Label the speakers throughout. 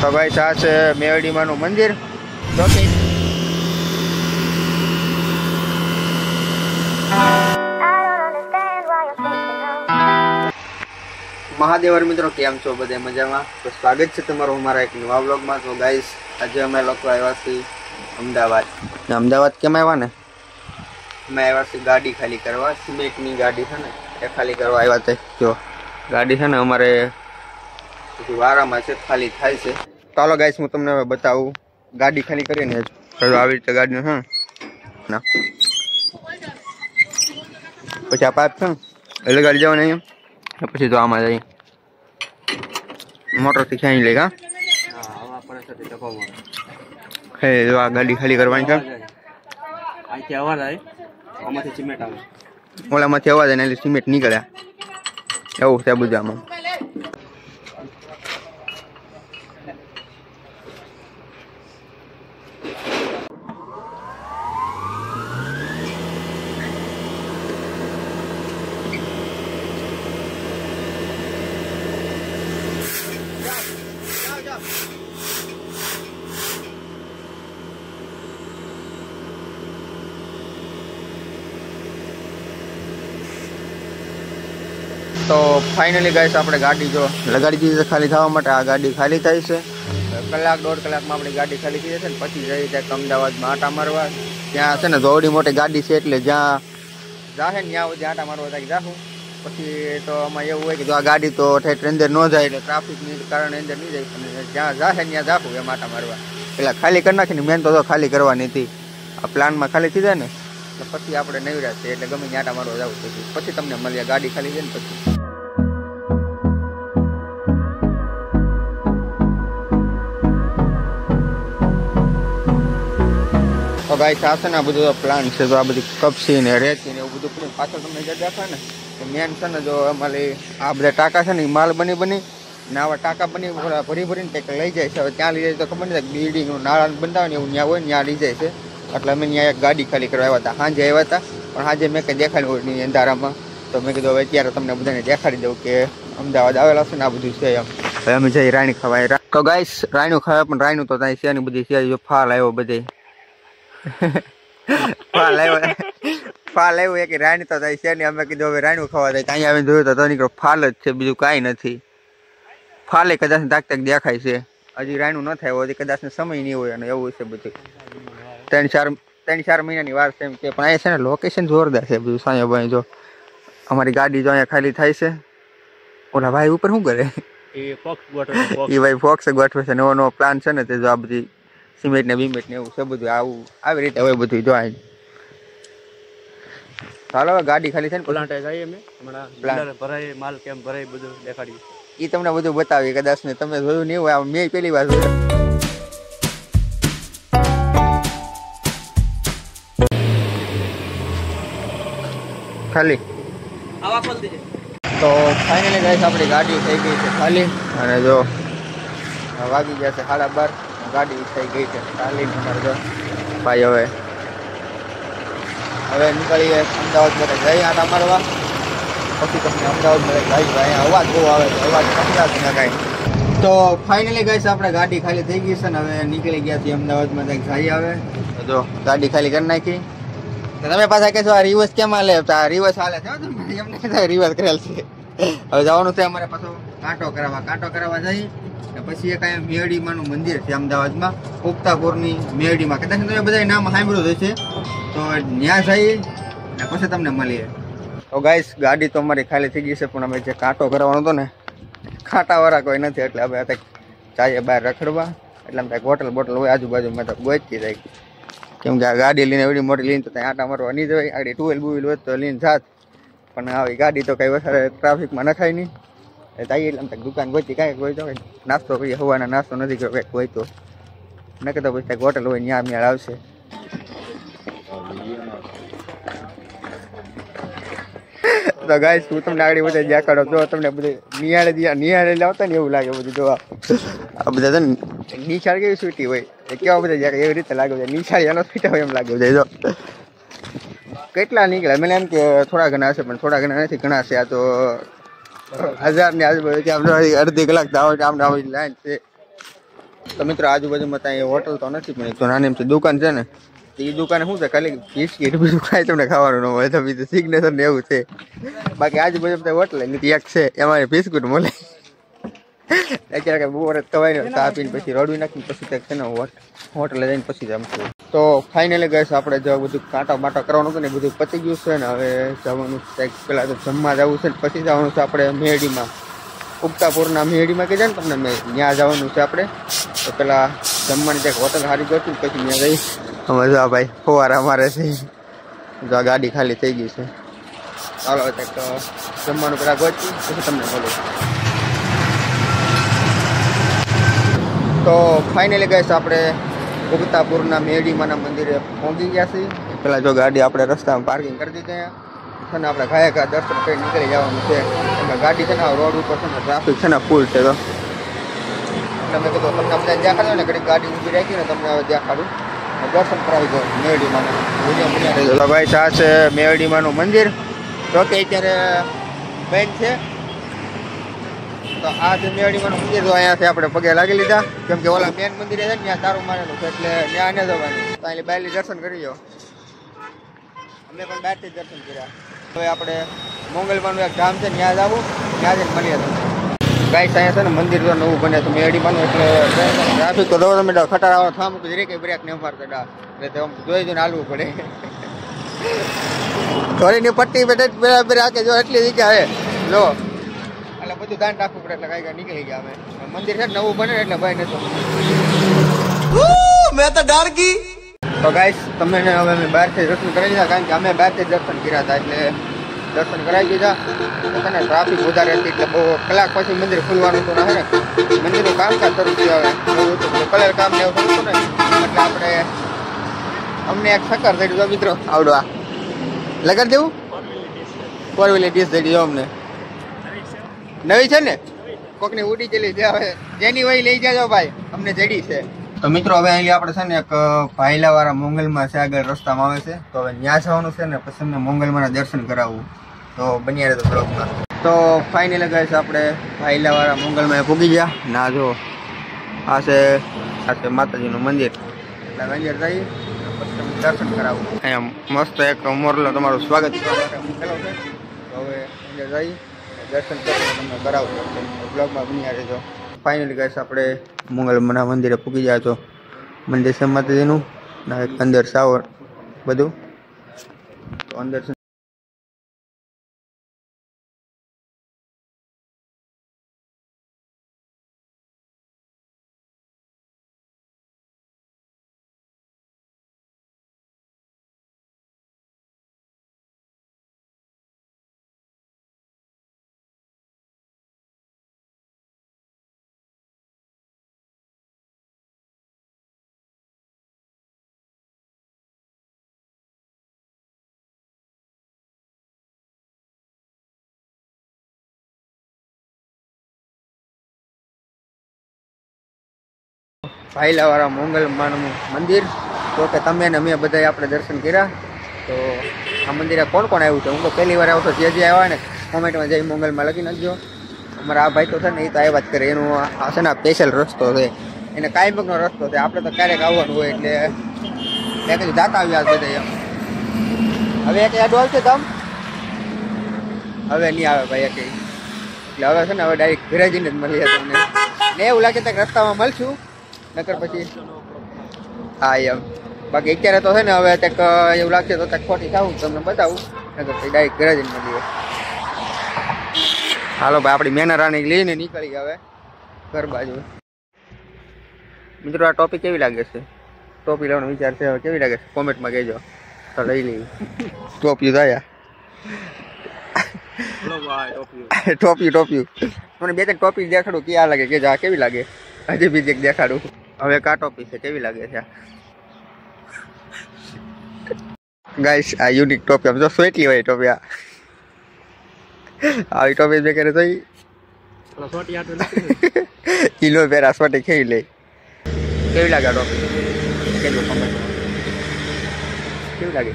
Speaker 1: તો ભાઈ આ છે મેવડીમાનું મંદિર. જોકે મહાદેવર મિત્રો, કેમ છો? બધા મજામાં? તો સ્વાગત છે તમારું અમારા એક નવા વ્લોગમાં. તો ગાઈસ, આજે અમે લોકો આવ્યા છીએ અમદાવાદ. અમદાવાદ કેમ આવ્યા ને? અમે આવ્યા છીએ ગાડી ખાલી કરવા. સિમેન્ટની ગાડી છે ને એ ખાલી કરવા આવ્યા છે. જો ગાડી છે ને અમારે વારામાં છે, ખાલી થાય છે. ચાલો ગાઈસ, હું તમને હવે બતાવું ગાડી ખાલી કરીને. આવી રીતે ગાડી છે ના, પછી આ પાઇપ છે ને એટલે ગાડી જવાની અહીંયા, પછી તો આમાં જઈએ મોટર થી ખેંચી લઈ. હે જો આ ગાડી ખાલી કરવાની છે. ઓલામાંથી અવાજ આવે એટલે સિમેન્ટ નીકળ્યા એવું છે બધું આમાં. તો ફાઇનલી ગાઈસ, આપણે ગાડી જો લગાડી દીધી ખાલી થવા માટે. આ ગાડી ખાલી થાય છે. કલાક દોઢ કલાકમાં આપણી ગાડી ખાલી થઈ જશે ને પછી જઈએ ત્યાં અમદાવાદમાં આટા મારવા. ત્યાં છે ને દોડી મોટી ગાડી છે એટલે જ્યાં જાહે ને ત્યાં સુધી આટા મારવા ત્યાં જાશું. પછી તો આમાં એવું હોય કે જો આ ગાડી તો ઠેઠ અંદર ન જાય એટલે ટ્રાફિકની કારણે અંદર નહીં જાય, અને જ્યાં જાહે ત્યાં જાશું એમ આટા મારવા. એટલે ખાલી કરી નાખીને મેન તો ખાલી કરવાની હતી. આ પ્લાનમાં ખાલી થઈ જાય ને એટલે પછી આપણે નવરા છે એટલે ગમે આટા મારવા જવું પછી તમને મળીએ. ગાડી ખાલી છે ને પછી તો ગાઈસ આ છે ને આ બધું પ્લાન છે. તો આ બધી કપસી ને રેતી ને એવું બધું પાછળ તમને જે દેખાય ને તો મેન છે ને જો અમારી આ બધા ટાંકા છે ને એ માલ બની ને આવા ટાંકા ભરી ભરીને કંઈક લઈ જાય છે. હવે ત્યાં લઈ જાય તો ખબર નથી, બિલ્ડિંગનું નાળા બંધાવે ને એવું ત્યાં હોય ને ત્યાં લઈ જાય છે. એટલે અમે ત્યાં એક ગાડી ખાલી કરવા આવ્યા હતા. સાંજે આવ્યા હતા પણ સાંજે મેં કંઈ દેખાડ્યું હોય નહીં અંધારામાં. તો મેં કીધું હવે અત્યારે તમને બધાને દેખાડી દઉં કે અમદાવાદ આવેલા છે ને આ બધું છે એમ. હવે અમે જઈ રાણી ખવાય. તો ગાઈસ રાણું ખાવા, પણ રાણું તો ત્યાં છે ને બધી છે. જો ફાલ આવ્યો બધે ફાલ આવ્યો કે રાણી તો થાય છે ને. અમે કીધું હવે રાણું ખાવા જાય. ત્યાં આવીને જોયું તો નીકળો ફાલ જ છે, બીજું કાંઈ નથી. ફાલે કદાચ તાક તાક દેખાય છે. હજી રાણું ન થાય હજી કદાચ સમય નહીં હોય અને એવું છે બધું. 3-4 મહિનાની વાર છે એમ કે. પણ અહીંયા છે ને લોકેશન જોરદાર છે બધું. સાંજે ભાઈ જો અમારી ગાડી જો અહીંયા ખાલી થાય છે. ઓલા ભાઈ ઉપર શું કરે એ ભાઈ ફોક્સ ગોઠવે છે. નવો નવો પ્લાન છે ને તે જો આ બધી સિમેન્ટ ને બીમેન્ટ ને એવું છે બધું આવું આવી રીતે હવે બધું જો. ચાલો ગાડી ખાલી છે ને પ્લાન્ટ જઈએ અમે હમણાં ભરાય માલ કેમ ભરાય બધું દેખાડી. એ તમને બધું બતાવીએ કદાચ ને તમે જોયું નહીં હોય. મેં પહેલી વાર જોયું. ખાલી તો ફાઇનલી ગાઈસ આપણી ગાડી થઈ ગઈ છે ખાલી. અને જો વાગી ગયા છે 12:30. ગાડી થઈ ગઈ છે ખાલી. અમારે જો ભાઈ હવે નીકળીએ અમદાવાદ માટે જઈએ આટા મારવા. પછી તમને અમદાવાદ મળે. ભાઈ અવાજ બહુ આવે છે, અવાજ સમજાતું ના કાંઈ. તો ફાઇનલી ગાઈસ આપણે ગાડી ખાલી થઈ ગઈ છે ને હવે નીકળી ગયા છીએ અમદાવાદમાં. કંઈક જઈ આવે જો ગાડી ખાલી કરી નાખી. તમે પાછા કહેશો આ રિવર્સ કેમ હાલે? આ રિવર્સ હાલે છે એમને રિવર્સ કરેલ છે. હવે જવાનું છે અમારે પાછો કાંટો કરાવવા જઈ. પછી એક અહીંયા મેવડીમાનું મંદિર છે અમદાવાદમાં, ઉગતાપુરની મેવડીમાં. કદાચ તમે બધા નામ સાંભળ્યું હશે. તો ત્યાં જઈએ ને પછી તમને મળીએ. તો ગાઈસ ગાડી તો અમારી ખાલી થઈ ગઈ છે, પણ અમે જે કાંટો કરાવવાનો હતો ને કાંટાવાળા કોઈ નથી. એટલે હવે જઈએ બહાર રખડવા. એટલે અમે કંઈક બોટલ હોય આજુબાજુમાં તો ગોચી જાય. કેમ કે આ ગાડી લઈને એવડી મોટી લઈને તો ત્યાં આટા મારવા નહીં જવાય. આગળ ટુવેલ બુવેલ હોય તો લઈને જાત, પણ આવી ગાડી તો કંઈ વધારે ટ્રાફિકમાં નખાય નહીં. જઈએ એટલે આમ દુકાન ગોચી કાંઈક હોય તો નાસ્તો કરીએ. હવાના નાસ્તો નથી કર્યો કંઈક હોય તો ન કે તો પછી કંઈક હોટલ હોય ત્યાં મેળ આવશે. તો ગાઈસ હું તમને આગળ બધા દેખાડો. જો તમને બધે નિહાળે લાવતા ને એવું લાગે બધું. જો આ બધા છે ને નિશાળ કેવી સ્વીટી હોય કેવા બધા જાય એવી રીતે લાગે. નિશાળ એનો સ્વીટા હોય એમ લાગે. જો કેટલા નીકળ્યા મને એમ કે થોડા ઘણા હશે, પણ થોડા ઘણા નથી, ઘણા છે. આ તો 1000 ની આજુબાજુ અડધી કલાક આમને આવી લાઈન છે. તો મિત્રો આજુબાજુમાં ત્યાં હોટલ તો નથી પણ એક તો નાની એમથી દુકાન છે ને, એ દુકાને શું છે ખાલી બિસ્કીટ બીજું કાંઈ તમને ખાવાનું ન હોય તો બીજું સિગ્નેચર ને એવું છે. બાકી આજુબાજુ ત્યાં હોટલ નથી એક છે એમાં બિસ્કુટ મળે. અત્યારે કઈ બહુ વર્ષ ખવાય ને ચા પીને પછી રડવી નાખીને પછી કંઈક છે ને હોટલે જઈને પછી જમશું. તો ફાઇનલી ગઈશ આપણે જો બધું કાંટા બાટા કરવાનું હતું ને બધું પતી ગયું છે ને હવે જવાનું કંઈક પહેલાં તો જમવા જવું છે ને પછી જવાનું છે આપણે મેરડીમાં, ઉગતાપુરના મેરડીમાં કે છે ને તમને મેં ત્યાં જવાનું છે આપણે. તો પેલા જમવાની કંઈક હોટલ સારી ગોતી પછી ત્યાં જઈ અમે જો ભાઈ ફુવારા અમારે છે જો આ ગાડી ખાલી થઈ ગઈ છે. ચાલો કંઈક જમવાનું પેલા ગોતી પછી તમને બોલું. તો ફાઇનલી ગઈશ આપણે ઉગતાપુરના મેરડીમાના મંદિરે પહોંચી ગયા છીએ. પેલા જો ગાડી આપણે રસ્તામાં પાર્કિંગ કરી દીધી અને આપણે ઘાયા દર્શન કરી નીકળી જવાનું છે. એટલે ગાડી છે ને રોડ ઉપર છે ને ટ્રાફિક છે ને ફૂલ છે. તો એટલે મેં કીધું તમને અમને દેખાડો ને ઘડી ગાડી ઊભી રાખી ને તમને હવે દેખાડું દર્શન કરાવી દો મેરડીમાના. તો ભાઈ આ છે મેરડીમાનું મંદિર. જો કે અત્યારે બંધ છે. તો આ છે મેરડીમાનું મંદિર. તો અહીંયાથી આપણે પગે લાગી લીધા કેમ કે ઓલા મેન મંદિરે છે ને ત્યાં તારું મારેલું છે એટલે ત્યાં ન જવાનું. તો અહીં બહારથી દર્શન કરી લો. અમે પણ બહારથી જ દર્શન કર્યા. હવે આપણે મોંગલમાનું એક ગામ છે ત્યાં જવું, ત્યાં જઈને મળીએ તમને. ગાઈસ અહીંયા છે ને મંદિર તો નવું બને છે મેરડીમાનું એટલે ટ્રાફિક તો દો તમે ખટારા થવા મૂકી દરેક બ્રેક ને મારતા ડા એટલે જોઈ જોઈને હાલવું પડે. થોડીની પટ્ટી બરાબર રાખે જો એટલી જગ્યા હે જો એટલે બધું ધ્યાન રાખવું પડે એટલે કાંઈ નીકળી ગયા અમે. મંદિર છે નવું બને એટલે ભાઈ નતો મેં તો ડર ગઈ. તો ગાઈસ તમને હવે અમે બહારથી દર્શન કરાવી દીધા કારણ કે અમે બહારથી દર્શન કર્યા હતા એટલે દર્શન કરાવી દીધા. તો ને ટ્રાફિક વધારે હતી એટલે બહુ કલાક પછી મંદિર ખુલવાનું તો રહે ને મંદિરનું કામકાજ શરૂ થયું હવે એવું હતું કલર કામ ને એવું થયું હતું ને એટલે આપણે અમને એક સકર દઈ દીધો મિત્રો આવડવા લગાડી દેવું 4 વ્હીલર ડીશ દઈ દીધો અમને. નવી છે ને કોકની ઉડી ચેલી છે હવે જેની વહી લઈ જાજો ભાઈ અમને જડી છે. તો મિત્રો હવે અહીં આપણે છે ને એક ભાઈલાવાળા મોંગલમાં છે આગળ રસ્તામાં આવે છે. તો હવે ત્યાં જવાનું છે ને પછી અમને મોંગલમાંના દર્શન કરાવવું તો બન્યા રહે તો બ્લોગમાં. તો ફાઇનલી ગઈશ આપણે ભાઈલાવાળા મોંગલમાં પૂગી ગયા ના જો આ છે માતાજીનું મંદિર એટલે મંદિર જઈ પછી દર્શન કરાવવું. અહીંયા મસ્ત એક મોરલો તમારું સ્વાગત કરવા માટે મૂકેલો છે. તો હવે અંદર જઈ દર્શન કરીને તમને કરાવું બ્લોગમાં બન્યા રહેજો. ફાઇનલી ગઈશ આપણે મોંગલમાના મંદિરે પૂકી જાય તો મંદિર છે માતાજીનું અંદર સાવર બધું તો અંદર ભાઈલાવાળા મોંગલમાનું મંદિર. તો કે તમે ને અમે બધા આપણે દર્શન કર્યા. તો આ મંદિરે કોણ કોણ આવ્યું છે હું તો પહેલી વાર આવ્યો છું. જે આવ્યા ને કોમેન્ટમાં જઈ મોંગલમાં લખી નાખજો. અમારા આ ભાઈ તો છે ને એ તો આવ્યા જ કરે એનું આ છે ને સ્પેશિયલ રસ્તો છે એને કાયમનો રસ્તો છે. આપણે તો ક્યારેક આવવાનું હોય એટલે મેં કીધું જાતા આવ્યા બધા એમ. હવે એક યાદ આવશે તમ હવે નહીં આવે ભાઈ એક એટલે હવે છે ને હવે ડાયરેક્ટ ઘરે જઈને જ મળીએ તમને ને એવું લાગે તો રસ્તામાં મળશું નકર પછી હા એમ. બાકી અત્યારે તો છે ને હવે કંઈક એવું લાગશે તો કંઈક ખોટી થાવું તમને બતાવું નકર પછી ડાયરેક્ટ ઘરે જઈને મળીએ. હાલો ભાઈ આપણી મેના રાણી લઈને નીકળી હવે ઘર બાજુ. મિત્રો આ ટોપિક કેવી લાગે છે? ટોપી લેવાનો વિચાર છે હવે કેવી લાગે છે કોમેન્ટમાં કહેજો તો લઈ લઈએ. ટોપી થયા ટોપી મને બે ત્રણ ટોપી દેખાડું ક્યાં લાગે કે આ કેવી લાગે હજી બીજી એક દેખાડું. હવે કા ટોપી છે કેવી લાગે છે ગાઈસ આ યુનિક ટોપી આમ જો સ્વેટલી હોય ટોપી આવી ટોપી બે કરે તો કિલો પેરા સોટી ખેવી લે. કેવી લાગે આ ટોપી કેવી લાગે?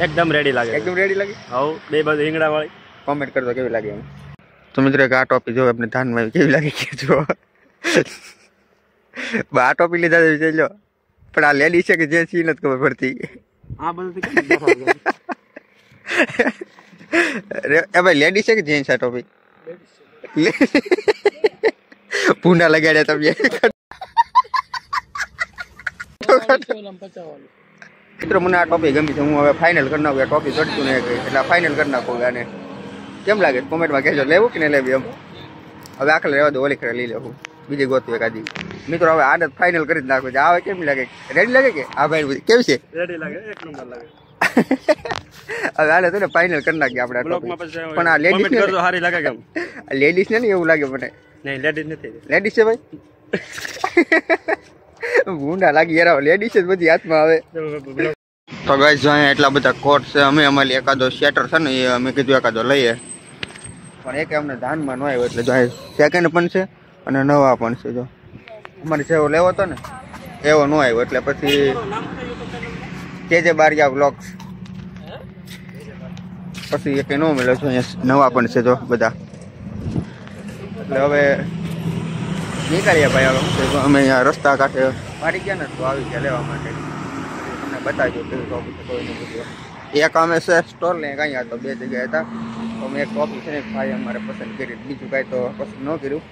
Speaker 2: એકદમ રેડી લાગે.
Speaker 1: એકદમ રેડી લાગે.
Speaker 2: હાઉ બે બાજુ રીંગણા વાળી.
Speaker 1: કોમેન્ટ કરજો કેવી લાગે એમ. તો મિત્રો એક આ ટોપી જો આપણે ધ્યાનમાં કેવી લાગે કે જો આ ટોપી લીધા તો વિચાર લો, પણ આ લેડી છે કે જે સી નથી ખબર પડતી.
Speaker 2: આ બધું
Speaker 1: એ ભાઈ લેડી છે કે જેન્ટ્સ આ ટોપી? પૂના લગાડ્યા તમે. મિત્રો મને આ ટોપી ગમી છે, હું હવે ફાઇનલ કરી નાખું. ટોપી ચડતું નહીં ગઈ એટલે ફાઇનલ કરી નાખું. અને કેમ લાગે કોમેન્ટમાં કહેજો, લેવું કે નહીં લેવી એમ. હવે આખલે રહેવા દો, ઓલી ખરે લઈ લેવું, બીજી ગોતું એકાદી. મિત્રો હવે આદત ફાઇનલ કરી જ નાખું છે. આવે કેમ લાગે? રેડી લાગે કે આ ભાઈ કેવું છે?
Speaker 2: રેડી લાગે, એક નંબર લાગે.
Speaker 1: હવે હાલે તો ને ફાઇનલ કરી નાખીએ આપણે. પણ આ લેડીઝ ને
Speaker 2: સારી લાગે કેમ?
Speaker 1: લેડીઝ ને એવું લાગે મને.
Speaker 2: નહીં લેડીઝ નથી,
Speaker 1: લેડીઝ છે ભાઈ. ભૂંડા લાગી યાર, લેડીઝ જ બધી હાથમાં આવે. તો ગાઈસ જો અહીંયા એટલા બધા કોટ છે. અમે અમારી એકાદો શેટર છે ને એ અમે કીધું એકાદો લઈએ, પણ એક અમને ધાનમાં ન આવ્યો એટલે જો સેકન્ડ પણ છે અને નવા પણ છે. જો અમારે જેવો લેવો હતો ને એવો ન આવ્યો એટલે પછી જે બારિયા બ્લોગ્સ પછી એક ન મળ્યો છે. અહીંયા નવા પણ છે જો બધા. એટલે હવે નીકળીએ ભાઈ. હવે અમે અહીંયા રસ્તા કાંઠે પાડી ગયા ને તો આવી ગયા લેવા માટે. તમને બતાવજો કેવી ટોપી છે. કોઈ નહીં બધું એક અમે છે સ્ટોર ને અહીંયા તો બે જગ્યાએ હતા. તો મેં એક ટોપી છે ને ભાઈ અમારે પસંદ કરી, બીજું કાંઈ તો પસંદ ન કર્યું.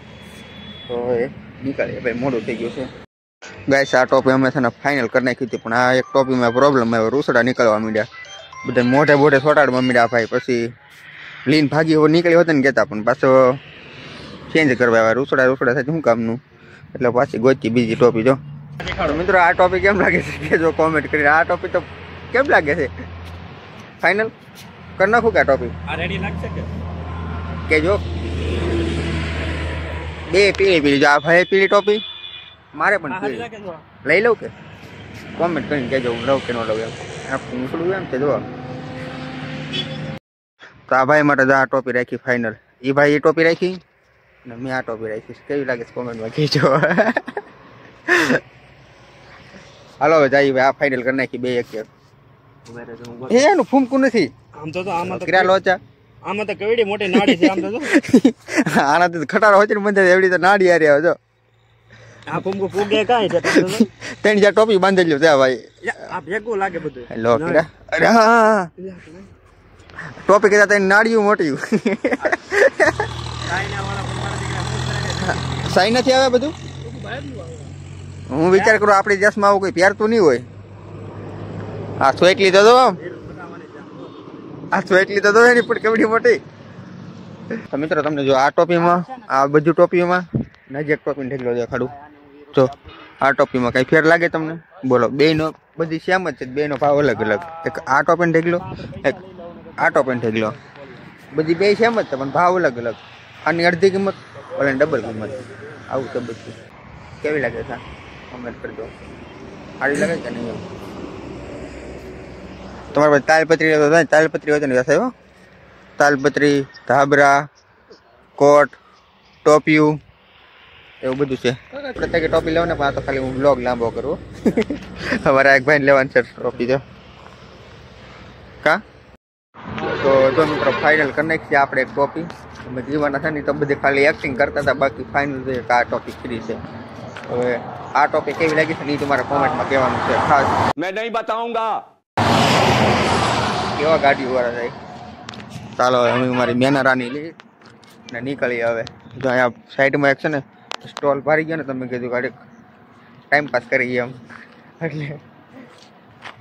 Speaker 1: તો હવે નીકળીએ ભાઈ, મોડું થઈ ગયું છે. ગાઈસ આ ટોપી અમે છે ને ફાઇનલ કરી નાખી હતી, પણ આ એક ટોપીમાં પ્રોબ્લેમ આવ્યો. રૂસડા નીકળવા માંડ્યા, બધા મોઢે મોઢે સોટાડવા માંડ્યા ભાઈ. પછી લીન ભાગી નીકળી હોત ને કહેતા, પણ પાછો ચેન્જ કરવા આવ્યા. રૂસડા થાય શું કામનું, એટલે પાછી ગોતી બીજી ટોપી. જો મિત્રો આ ટોપી કેમ લાગે છે કેજો કોમેન્ટ કરીને. આ ટોપી તો કેમ લાગે છે? ફાઇનલ કરી નાખું કે આ ટોપી?
Speaker 2: આ રેડી લાગશે
Speaker 1: કે જો બે પીળી જો આ ભાઈ પીળી ટોપી મારે પણ પીળી લઈ લઉં કે? કોમેન્ટ કરીને કહેજો હું લઉં કે ન લઉં એમ. થોડું એમ છે જો. તો આ ભાઈ માટે આ ટોપી રાખી ફાઇનલ. એ ભાઈ એ ટોપી રાખી અને મેં આ ટોપી રાખીશ. કેવી લાગે છે કોમેન્ટમાં કહેજો. હાલો હવે જઈએ ભાઈ, આ ફાઇનલ કરી નાખી બે એક. એનું ફૂમકું નથી
Speaker 2: આમ તો આમાં તો
Speaker 1: કિરા લોચા.
Speaker 2: આમાં તો કેવડી મોટી નાડી છે. આમ તો
Speaker 1: આનાથી ખટારો હોય ને બંધ એવડી તો નાડી હારી આવે. જો
Speaker 2: આ ફૂમકું ફૂગે કાંઈ છે?
Speaker 1: 3-4 ટોપી બાંધેલી છે ભાઈ.
Speaker 2: આ ભેગું લાગે બધું.
Speaker 1: હેલો કિરા. અરે હા ટોપી કહેતા તને નાડિયું મોટી. સાઈ નથી આવે બધું. હું વિચાર કરું આપણી દેશમાં આવું કોઈ પહેરતું નહીં હોય. આ સ્વેટલી તો દો, આ સ્વેટલી તો દો એની પણ કેવડી મોટી. તો મિત્રો તમને જો આ ટોપીમાં આ બધું ટોપીઓમાં નજીક ટોપીને ઢેકલો દેખાડું. જો આ ટોપીમાં કઈ ફેર લાગે તમને? બોલો. બેનો બધી સેમ જ છે, બેનો ભાવ અલગ અલગ. એક આ ટોપીને ઢેકલો, એક આ ટોપીને ઢેકલો, બધી બે સેમ જ છે પણ ભાવ અલગ અલગ. આની અડધી કિંમત, ઓલાની ડબલ કિંમત. આવું તો બધું. કેવી લાગે છે કમેન્ટ કરજો. સારી લાગે કે નહીં? તમારે પાસે તાલપત્રી હોય તો તાલપત્રી હોય તો વ્યવસાય. તાલપત્રી, ધાબરા, કોટ, ટોપિયું એવું બધું છે. પ્રત્યેક ટોપી લેવો ને પણ આ તો ખાલી હું બ્લોગ લાંબો કરું. અમારા એક ભાઈને લેવાની છે ટોપી. જો કા તો જો મિત્રો ફાઇનલ કરી નાખીએ આપણે એક ટોપી. અમે જીવાના છે ને તો બધી ખાલી એક્ટિંગ કરતા હતા, બાકી ફાઇનલ છે કે આ ટોપી ફ્રી છે. હવે આ ટોપી કેવી લાગી છે ને એ તમારા કોમેન્ટમાં કહેવાનું છે ખાસ.
Speaker 2: મેં નહીં બતાઉંગા
Speaker 1: કેવા ગાડી વાળા જાય. ચાલો હવે મારી મેનારાની લઈ ને નીકળી. હવે જો અહીંયા સાઈડમાં એક છે ને સ્ટોલ ભરી ગયો ને, તમે કીધું ગાડી ટાઈમ પાસ કરી એમ. એટલે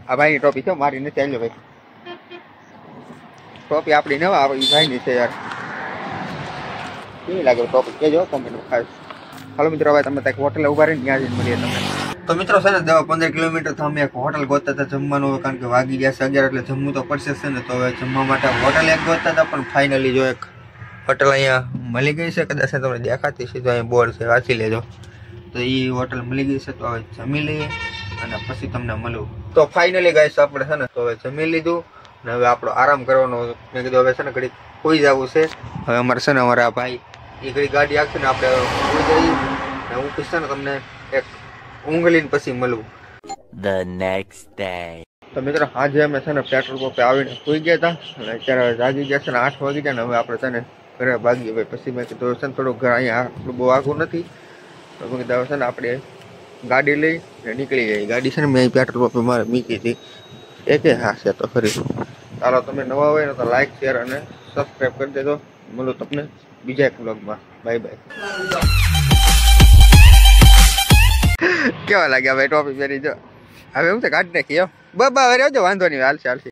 Speaker 1: આ ભાઈની ટોપી છે, મારી નથી. ચાલ્યો ભાઈ, ટોપી આપણી ન આપણી ભાઈની છે યાર. કેવી લાગે ટોપી કહેજો કોમેન્ટ ખાસ. હાલો મિત્રો હવે તમે ત્યાં હોટલે ઉભા રહીને ત્યાં જઈને મળીએ તમને. તો મિત્રો છે ને 15 કિલોમીટર તો અમે એક હોટલ ગોતતા હતા જમવાનું, કારણ કે વાગી ગયા 11 એટલે જમવું તો પડશે છે ને. તો હવે જમવા માટે હોટલ એક ગોતતા હતા, પણ ફાઇનલી જો એક હોટલ અહીંયા મળી ગઈ છે. કદાચ તમને દેખાતી છે તો અહીંયા બોર્ડ છે, વાંચી લેજો. તો એ હોટલ મળી ગઈ છે. તો હવે જમી લઈએ અને પછી તમને મળું. તો ફાઇનલી ગાઈસ આપણે છે ને તો હવે જમી લીધું ને હવે આપણો આરામ કરવાનો. મેં કીધું હવે છે ને ઘડી કોઈ જવું છે. હવે અમારે છે ને અમારા ભાઈ એ ઘડી ગાડી આપશે ને આપણે કોઈ જઈએ ને હું પૂછશે ને તમને એક ઊંઘ લઈને પછી મળવું.
Speaker 3: The next day.
Speaker 1: તો મિત્રો આજે અમે છે ને પેટ્રોલ પંપે આવીને સુઈ ગયા હતા અને અત્યારે જાગી ગયા છે ને 8 વાગી ગયા ને હવે આપણે છે ને ઘરે ભાગીએ. ભાઈ પછી મેં કીધું છે ને થોડુંક ઘર અહીંયા આટલું બહુ આઘું નથી, તો મેં કીધું છે ને આપણે ગાડી લઈ નીકળી ગઈ. ગાડી છે ને મેં પેટ્રોલ પંપે મારે મૂકી હતી. એકે હા છે તો ખરી. ચાલો તમે નવા હોય ને તો લાઈક શેર અને સબસ્ક્રાઈબ કરી દેજો. મળું તમને બીજા એક વ્લોગમાં. Bye bye. કેવા લાગ્યા ભાઈ ટોપી પહેરી? જો હવે હું તો કાઢી નાખી. બબા હવે રહેજો, વાંધો નહીં, હાલશે.